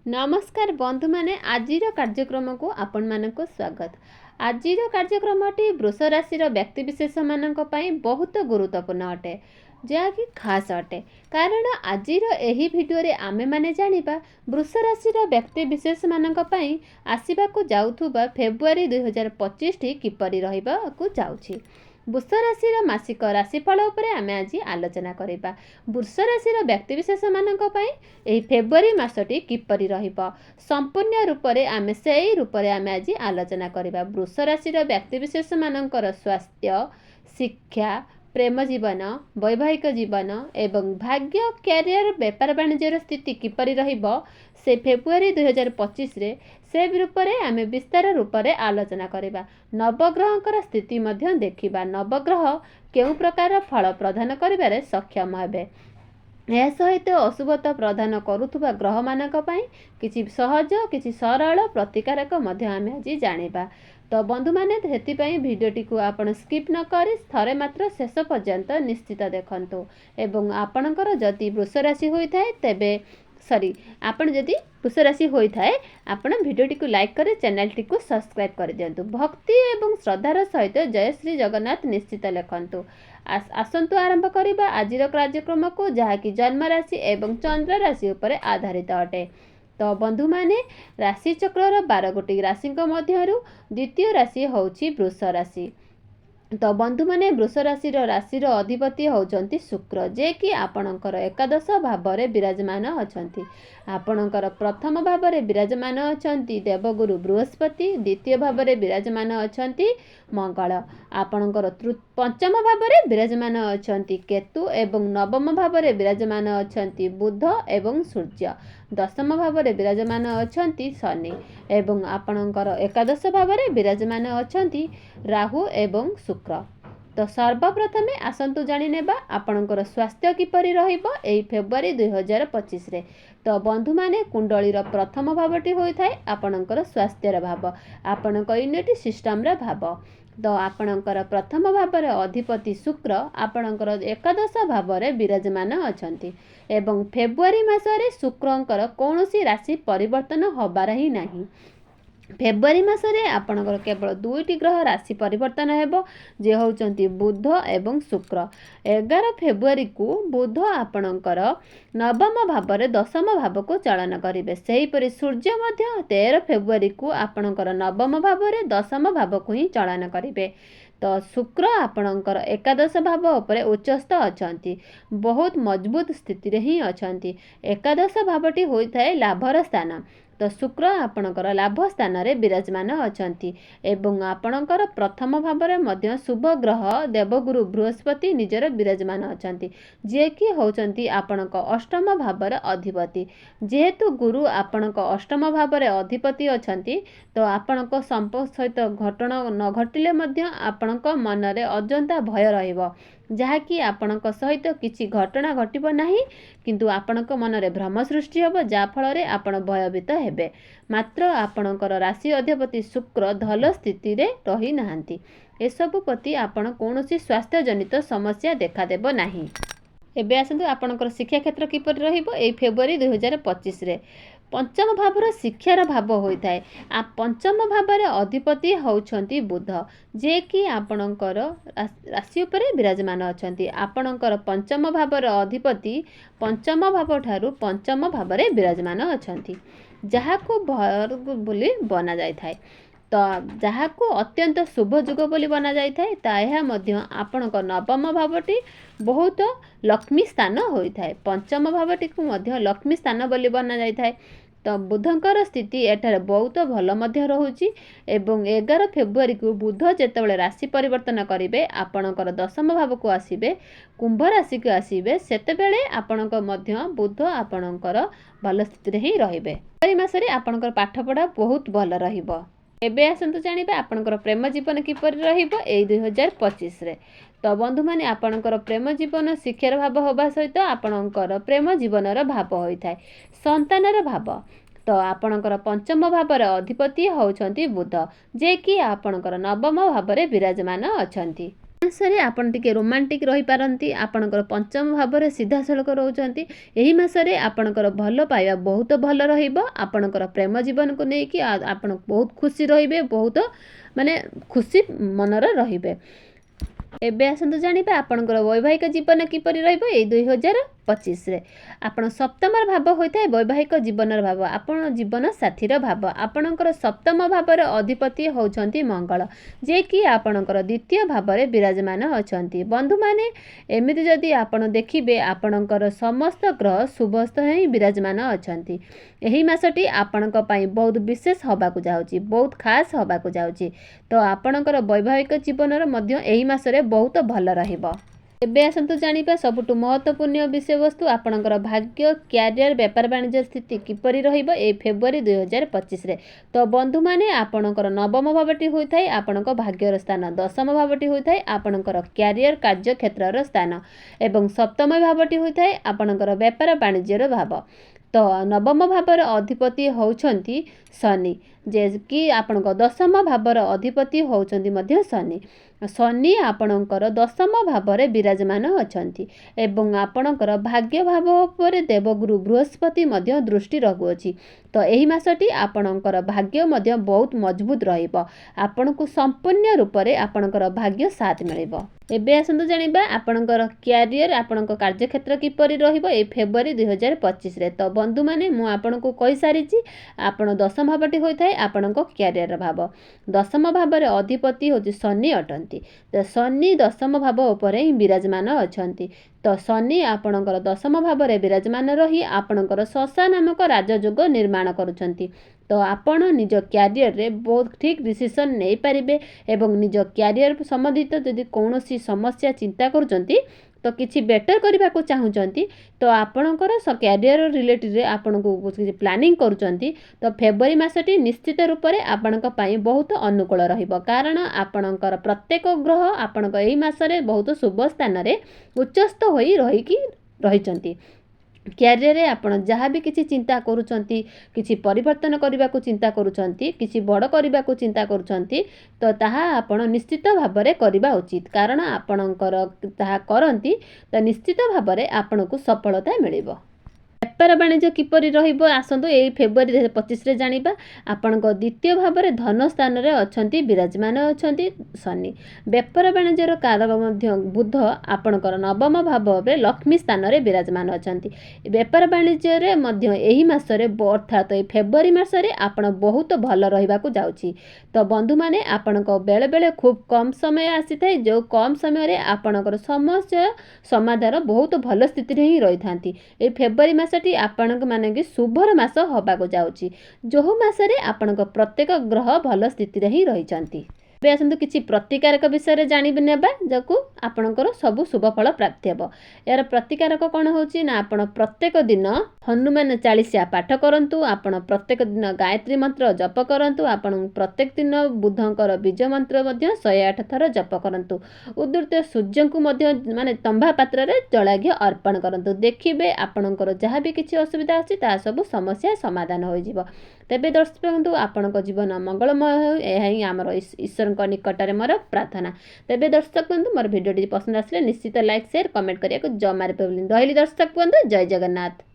नमस्कार बंधु माने आजिर कार्यक्रम को आपण मानक स्वागत। आजिर कार्यक्रमटी वृष राशि व्यक्तिशेष मानक पई बहुत गुरुत्वपूर्ण अटे जहाँकि खास अटे कारण आजिर एही भिडियो रे आमे माने जानिबा वृष राशि व्यक्तिशेष मानक पई आसीबाकू जाउथुबा फेब्रुआरी 2025 टी किपरि रहिबाकू जाउछि। वृष राशि मासिक राशिफल उपरे आमे आज आलोचना करिबा। वृष राशि व्यक्तिशेष मानक पई एही फेब्रुआरी मासटी किपरि रहिबो संपूर्ण रूप रे आमे सेही रूप रे आमे आज आलोचना करिबा। वृष राशि व्यक्तिशेष मानकर स्वास्थ्य, शिक्षा, प्रेम जीवन, वैवाहिक जीवन एवं भाग्य, कैरियर, व्यापार वाणिज्यर स्थिति किपरि रहिबो से फेब्रुआरी 2025 रे से रूप रे आमे विस्तार रूप रे आलोचना करिबा। नवग्रहकर स्थिति मध्य देखिबा। नवग्रह केउ प्रकार फल प्रदान करिबारे सक्षम हेबे। यह सहित अशुभता प्रदान करुथुबा ग्रह मानक पई किछि सहज किछि सरल प्रतिकारक मध्य आमे आज जानिबा। तो बंधु माने हेति पई भिडियोटी को आपण स्किप न करी थरे मात्र शेष पर्यंत निश्चित देखंतु एवं आपणकर जदि वृष राशि होई थाए तेबे आपण जदि वृष राशि होई थाए आपण भिडियोटी को लाइक करे चैनल टी को सब्सक्राइब कर दियंतु। भक्ति एवं श्रद्धार सहित जय श्री जगन्नाथ निश्चित लेखंतु। आसंतु आरंभ करिबा आजिर कार्यक्रम को जहाँकि जन्म राशि एवं चंद्र राशि उपरे आधारित अटे। तो बंधु माने राशि चक्र 12 गोटी राशि मध्यरु द्वितीय राशि होउछि वृष राशि। तो बंधु माने वृष राशिर अधिपति होउचंती शुक्र जे कि आपणकर एकादश भाव रे विराजमान अछंती। आपणकर प्रथम भाव रे विराजमान अछंती देवगुरु बृहस्पति, द्वितीय भाव रे विराजमान अछंती मंगल, आपणकर पंचम भाव रे विराजमान अछंती केतु एवं नवम भाव रे विराजमान अछंती बुध एवं सूर्य, दशम भाव रे विराजमान अछंती शनि एवं आपणकर एकादश भाव रे विराजमान अछंती राहु एवं शुक्र। तो सर्वप्रथमे आसंतु जानि नेबा आपणकर स्वास्थ्य किपरि रहिबो एई फेब्रुआरी 2025 रे। तो बंधु माने कुंडलीर प्रथम भावटी होई थाए आपणकर स्वास्थ्यर भाव, आपणकर इम्यूनिटी सिस्टम रा भाव। तो आपणकर प्रथम भाव रे अधिपति शुक्र आपणकर एकादश भाव रे विराजमान अछंती एवं फेब्रुआरी मासरे शुक्रंकर कौनसी राशि परिवर्तन होबार ही नाही। फेब्रुआरी मासरे आपणकर केवल दुईटी ग्रह राशि परिवर्तन हेबो जे होउचंती बुध एवं शुक्र। 11 फेब्रुआरी को बुध आपणकर नवम भाव रे दशम भाव को चलन करिवे। सेही परि सूर्य मध्य 13 फेब्रुआरी को आपणकर नवम भाव रे दशम भाव को ही चलन करिवे। तो शुक्र आपणकर एकादश भाव उपरे उच्चस्थ अछंती, बहुत मजबूत स्थिति रे ही अछंती। एकादश भावटी होई थाए लाभर स्थान। तो शुक्र आपणकर लाभ स्थान रे विराजमान अछंती एवं आपणकर प्रथम भाव रे मध्य शुभ ग्रह देवगुरु बृहस्पति निजर विराजमान अछंती जे कि होउचंती आपणक अष्टम भाव रे अधिपति। जेहेतु गुरु आपणक अष्टम भाव रे अधिपति अछंती तो आपणक संपर्क सहित घटना न घटिले मध्य आपणक मन रे अजंता भय रहिबो जहाँकि आपणक सहित किछि घटना घटिबो नाही किंतु आपणक मन रे भ्रम सृष्टि हेबो जा फल रे आपण भयभीत हेबे। मात्र आपणकर राशि अधिपति शुक्र धल स्थिति रे रही नाहंती। ए सब प्रति आपण कोनोसी स्वास्थ्य जनित समस्या देखा देबो नाही। एबे आसंतु आपणकर शिक्षा क्षेत्र किपरि रहिबो एई फेब्रुआरी 2025 रे। पंचम भावर शिक्षार भाव होता है। पंचम भावर अधिपति होउछंती बुध जे कि आपणकर राशि उपरे विराजमान अछंती। आपणकर पंचम भावर अधिपति पंचम भाव ठारू पंचम भावरे विराजमान अछंती जहाको भर्ग बोली बना जाय थाए। तो जहाको अत्यंत शुभ जुग बोली बना जाय थाए ताहा मध्य आपणक नवम भावटी बहुत लक्ष्मी स्थान होई थाए। पंचम भावटी को मध्य लक्ष्मी स्थान बोली बना जाय थाए। तो बुधंकर स्थिति एठारे बहुत भल मध्य रहुची एवं 11 फेब्रुआरी को बुध जेतेबेले राशि परिवर्तन करिवे आपणकर दशम भाव को आसीबे कुंभ राशि को आसीबे सेतेबेले आपणक मध्य बुध आपणकर भल स्थिति रे ही रहिबे। फेब्रुआरी मासरे आपणकर पाठ पढ़ा बहुत भल रहिबो। एबे आसंतु जानिबे आपणकर प्रेम जीवन किपरि रहिबो एई 2025 रे। तो बंधु माने आपणकर प्रेम जीवन शिक्षार भाव होबा सहित आपणकर प्रेम जीवनर भाव होई थाए संतानर भाव। तो आपणकर पंचम भावर अधिपति होउछंती बुध जे कि आपणकर नवम भाव रे विराजमान अछंती। ମାସରେ ଆପଣ ଟିକେ ରୋମାଣ୍ଟିକ୍ ରହିପାରନ୍ତି। ଆପଣଙ୍କର ପଞ୍ଚମ ଭାବରେ ସିଧାସଳଖ ରହୁଛନ୍ତି। ଏହି ମାସରେ ଆପଣଙ୍କର ଭଲ ପାଇବା ବହୁତ ଭଲ ରହିବ। ଆପଣଙ୍କର ପ୍ରେମ ଜୀବନକୁ ନେଇକି ଆପଣ ବହୁତ ଖୁସି ରହିବେ, ବହୁତ ମାନେ ଖୁସି ମନର ରହିବେ। ଏବେ ଆସନ୍ତୁ ଜାଣିବା ଆପଣଙ୍କର ବୈବାହିକ ଜୀବନ କିପରି ରହିବ ଏଇ 2025ରେ। ଆପଣ ସପ୍ତମର ଭାବ ହୋଇଥାଏ ବୈବାହିକ ଜୀବନର ଭାବ, ଆପଣ ଜୀବନ ସାଥୀର ଭାବ। ଆପଣଙ୍କର ସପ୍ତମ ଭାବର ଅଧିପତି ହେଉଛନ୍ତି ମଙ୍ଗଳ, ଯିଏକି ଆପଣଙ୍କର ଦ୍ୱିତୀୟ ଭାବରେ ବିରାଜମାନ ଅଛନ୍ତି। ବନ୍ଧୁମାନେ, ଏମିତି ଯଦି ଆପଣ ଦେଖିବେ ଆପଣଙ୍କର ସମସ୍ତ ଗ୍ରହ ଶୁଭସ୍ଥ ହିଁ ବିରାଜମାନ ଅଛନ୍ତି। ଏହି ମାସଟି ଆପଣଙ୍କ ପାଇଁ ବହୁତ ବିଶେଷ ହେବାକୁ ଯାଉଛି, ବହୁତ ଖାସ୍ ହେବାକୁ ଯାଉଛି। ତ ଆପଣଙ୍କର ବୈବାହିକ ଜୀବନର ମଧ୍ୟ ଏହି ମାସରେ ବହୁତ ଭଲ ରହିବ। ଏବେ ଆସନ୍ତୁ ଜାଣିବା ସବୁଠୁ ମହତ୍ତ୍ୱପୂର୍ଣ୍ଣ ବିଷୟବସ୍ତୁ ଆପଣଙ୍କର ଭାଗ୍ୟ, କ୍ୟାରିୟର, ବେପାର ବାଣିଜ୍ୟ ସ୍ଥିତି କିପରି ରହିବ ଏଇ ଫେବୃଆରୀ 2025ରେ। ତ ବନ୍ଧୁମାନେ, ଆପଣଙ୍କର ନବମ ଭାବଟି ହୋଇଥାଏ ଆପଣଙ୍କ ଭାଗ୍ୟର ସ୍ଥାନ, ଦଶମ ଭାବଟି ହୋଇଥାଏ ଆପଣଙ୍କର କ୍ୟାରିୟର କାର୍ଯ୍ୟକ୍ଷେତ୍ରର ସ୍ଥାନ ଏବଂ ସପ୍ତମ ଭାବଟି ହୋଇଥାଏ ଆପଣଙ୍କର ବେପାର ବାଣିଜ୍ୟର ଭାବ। ତ ନବମ ଭାବର ଅଧିପତି ହେଉଛନ୍ତି ଶନି, ଯେ କି ଆପଣଙ୍କ ଦଶମ ଭାବର ଅଧିପତି ହେଉଛନ୍ତି ମଧ୍ୟ ଶନି। ଶନି ଆପଣଙ୍କର ଦଶମ ଭାବରେ ବିରାଜମାନ ଅଛନ୍ତି ଏବଂ ଆପଣଙ୍କର ଭାଗ୍ୟ ଭାବ ଉପରେ ଦେବଗୁରୁ ବୃହସ୍ପତି ମଧ୍ୟ ଦୃଷ୍ଟି ରହୁଅଛି। ତ ଏହି ମାସଟି ଆପଣଙ୍କର ଭାଗ୍ୟ ମଧ୍ୟ ବହୁତ ମଜବୁତ ରହିବ। ଆପଣଙ୍କୁ ସମ୍ପୂର୍ଣ୍ଣ ରୂପରେ ଆପଣଙ୍କର ଭାଗ୍ୟ ସାଥ ମିଳିବ। ଏବେ ଆସନ୍ତୁ ଜାଣିବା ଆପଣଙ୍କର କ୍ୟାରିୟର, ଆପଣଙ୍କ କାର୍ଯ୍ୟକ୍ଷେତ୍ର କିପରି ରହିବ ଏଇ ଫେବୃଆରୀ 2025ରେ। ତ ବନ୍ଧୁମାନେ, ମୁଁ ଆପଣଙ୍କୁ କହିସାରିଛି ଆପଣ ଦଶମ ଭାବଟି ହୋଇଥାଏ ଆପଣଙ୍କ କ୍ୟାରିୟର ଭାବ। ଦଶମ ଭାବରେ ଅଧିପତି ହେଉଛି ଶନି ଅଟନ୍ତି। ତ ଶନି ଦଶମ ଭାବ ଉପରେ ହିଁ ବିରାଜମାନ ଅଛନ୍ତି। ତ ଶନି ଆପଣଙ୍କର ଦଶମ ଭାବରେ ବିରାଜମାନ ରହି ଆପଣଙ୍କର ଶଶା ନାମକ ରାଜଯୋଗ ନିର୍ମାଣ କରୁଛନ୍ତି। ତ ଆପଣ ନିଜ କ୍ୟାରିୟରରେ ବହୁତ ଠିକ୍ ଡିସିସନ୍ ନେଇପାରିବେ ଏବଂ ନିଜ କ୍ୟାରିୟର ସମ୍ବନ୍ଧିତ ଯଦି କୌଣସି ସମସ୍ୟା ଚିନ୍ତା କରୁଛନ୍ତି, ତ କିଛି ବେଟର କରିବାକୁ ଚାହୁଁଛନ୍ତି, ତ ଆପଣଙ୍କର କ୍ୟାରିୟର ରିଲେଟେଡ଼ରେ ଆପଣଙ୍କୁ କିଛି ପ୍ଲାନିଂ କରୁଛନ୍ତି, ତ ଫେବୃଆରୀ ମାସଟି ନିଶ୍ଚିତ ରୂପରେ ଆପଣଙ୍କ ପାଇଁ ବହୁତ ଅନୁକୂଳ ରହିବ। କାରଣ ଆପଣଙ୍କର ପ୍ରତ୍ୟେକ ଗ୍ରହ ଆପଣଙ୍କ ଏହି ମାସରେ ବହୁତ ଶୁଭ ସ୍ଥାନରେ ଉଚ୍ଚସ୍ଥ ହୋଇ ରହିଛନ୍ତି। କ୍ୟାରିୟରରେ ଆପଣ ଯାହା ବି କିଛି ଚିନ୍ତା କରୁଛନ୍ତି, କିଛି ପରିବର୍ତ୍ତନ କରିବାକୁ ଚିନ୍ତା କରୁଛନ୍ତି, କିଛି ବଡ଼ କରିବାକୁ ଚିନ୍ତା କରୁଛନ୍ତି, ତ ତାହା ଆପଣ ନିଶ୍ଚିତ ଭାବରେ କରିବା ଉଚିତ। କାରଣ ଆପଣଙ୍କର ତାହା କରନ୍ତି ତ ନିଶ୍ଚିତ ଭାବରେ ଆପଣଙ୍କୁ ସଫଳତା ମିଳିବ। ବେପାର ବାଣିଜ୍ୟ କିପରି ରହିବ ଆସନ୍ତୁ ଏଇ ଫେବୃଆରୀ 2025ରେ ଜାଣିବା। ଆପଣଙ୍କ ଦ୍ୱିତୀୟ ଭାବରେ ଧନ ସ୍ଥାନରେ ଅଛନ୍ତି ବିରାଜମାନ ଅଛନ୍ତି ଶନି। ବେପାର ବାଣିଜ୍ୟର କାରକ ମଧ୍ୟ ବୁଧ ଆପଣଙ୍କର ନବମ ଭାବରେ ଲକ୍ଷ୍ମୀ ସ୍ଥାନରେ ବିରାଜମାନ ଅଛନ୍ତି। ବେପାର ବାଣିଜ୍ୟରେ ମଧ୍ୟ ଏହି ମାସରେ ଅର୍ଥାତ୍ ଏହି ଫେବୃଆରୀ ମାସରେ ଆପଣ ବହୁତ ଭଲ ରହିବାକୁ ଯାଉଛି। ତ ବନ୍ଧୁମାନେ, ଆପଣଙ୍କ ବେଳେବେଳେ ଖୁବ୍ କମ୍ ସମୟ ଆସିଥାଏ, ଯେଉଁ କମ୍ ସମୟରେ ଆପଣଙ୍କର ସମସ୍ୟା ସମାଧାନ ବହୁତ ଭଲ ସ୍ଥିତିରେ ହିଁ ରହିଥାନ୍ତି। ଏହି ଫେବୃଆରୀ ମାସଟି ଆପଣଙ୍କ ମାନେ ଶୁଭର ମାସ ହେବାକୁ ଯାଉଛି, ଯେଉଁ ମାସରେ ଆପଣଙ୍କ ପ୍ରତ୍ୟେକ ଗ୍ରହ ଭଲ ସ୍ଥିତିରେ ହିଁ ରହିଛନ୍ତି। ଏବେ ଆସନ୍ତୁ କିଛି ପ୍ରତିକାରକ ବିଷୟରେ ଜାଣିବି ନେବା, ଯାହାକୁ ଆପଣଙ୍କର ସବୁ ଶୁଭ ଫଳ ପ୍ରାପ୍ତି ହେବ। ଏହାର ପ୍ରତିକାରକ କ'ଣ ହେଉଛି ନା, ଆପଣ ପ୍ରତ୍ୟେକ ଦିନ ହନୁମାନ ଚାଳିଶା ପାଠ କରନ୍ତୁ, ଆପଣ ପ୍ରତ୍ୟେକ ଦିନ ଗାୟତ୍ରୀ ମନ୍ତ୍ର ଜପ କରନ୍ତୁ, ଆପଣ ପ୍ରତ୍ୟେକ ଦିନ ବୁଧଙ୍କର ବୀଜ ମନ୍ତ୍ର ମଧ୍ୟ 108 ଥର ଜପ କରନ୍ତୁ। ଉଦ୍ଧୃତ ସୂର୍ଯ୍ୟଙ୍କୁ ମଧ୍ୟ ତମ୍ବା ପାତ୍ରରେ ଜଳାଘିଅ ଅର୍ପଣ କରନ୍ତୁ। ଦେଖିବେ ଆପଣଙ୍କର ଯାହା ବି କିଛି ଅସୁବିଧା ଅଛି ତାହା ସବୁ ସମସ୍ୟା ସମାଧାନ ହୋଇଯିବ। ତେବେ ଦର୍ଶକ ବନ୍ଧୁ, ଆପଣଙ୍କ ଜୀବନ ମଙ୍ଗଳମୟ ହେଉ, ଏହା ହିଁ ଆମର ଈଶ୍ୱରଙ୍କ ନିକଟରେ ମୋର ପ୍ରାର୍ଥନା। ତେବେ ଦର୍ଶକ ବନ୍ଧୁ, ମୋର ଭିଡ଼ିଓଟି ପସନ୍ଦ ଆସିଲେ ନିଶ୍ଚିତ ଲାଇକ୍, ସେୟାର, କମେଣ୍ଟ କରିବାକୁ ଜମାରେ ରହିଲି ଦର୍ଶକ ବନ୍ଧୁ। ଜୟ ଜଗନ୍ନାଥ।